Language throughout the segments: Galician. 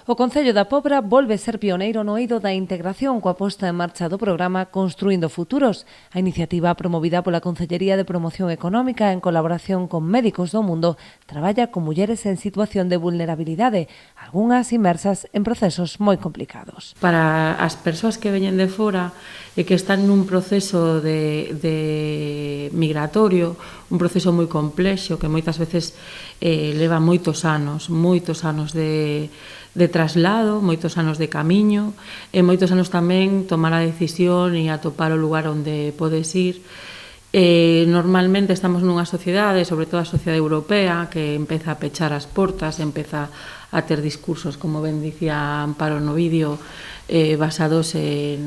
O Concello da Pobra volve ser pioneiro no eido da integración coa posta en marcha do programa Construindo Futuros, a iniciativa promovida pola Concellería de Promoción Económica en colaboración con Médicos do Mundo traballa con mulleres en situación de vulnerabilidade, algunhas inmersas en procesos moi complicados. Para as persoas que veñen de fora e que están nun proceso de migratorio, un proceso moi complexo que moitas veces leva moitos anos de traslado, moitos anos de camiño e moitos anos tamén tomar a decisión e atopar o lugar onde podes ir. Normalmente estamos nunha sociedade, sobre todo a sociedade europea, que empeza a pechar as portas, empeza a ter discursos, como ben dicía Amparo no vídeo, basados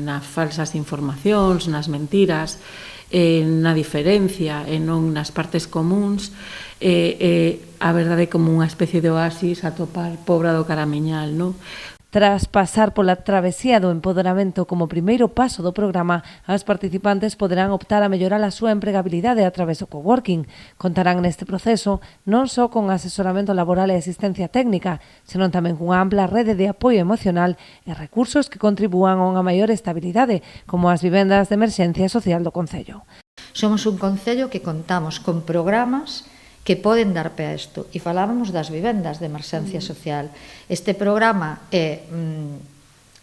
nas falsas informacións, nas mentiras, na diferencia e non nas partes comuns. A verdade é como unha especie de oasis a topar Pobra do Caramiñal, non? Tras pasar pola travesía do empoderamento como primeiro paso do programa, as participantes poderán optar a mellorar a súa empregabilidade a través do coworking. Contarán neste proceso non só con asesoramento laboral e asistencia técnica, senón tamén cunha ampla rede de apoio emocional e recursos que contribúan a unha maior estabilidade, como as vivendas de emerxencia social do Concello. Somos un concello que contamos con programas que poden dar pé a isto. E falábamos das vivendas de emerxencia social. Este programa é,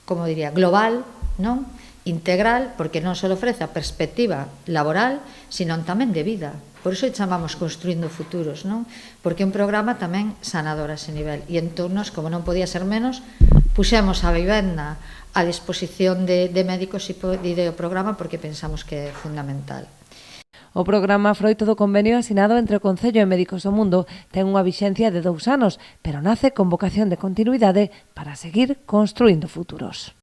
como diría, global, non? Integral, porque non só ofrece a perspectiva laboral, senón tamén de vida. Por iso chamamos Construindo Futuros, non? Porque é un programa tamén sanador a ese nivel. E entón, nos, como non podía ser menos, puxemos a vivenda a disposición de médicos e do programa porque pensamos que é fundamental. O programa froito do convenio asinado entre o Concello e Médicos do Mundo ten unha vixencia de 2 anos, pero nace con vocación de continuidade para seguir construindo futuros.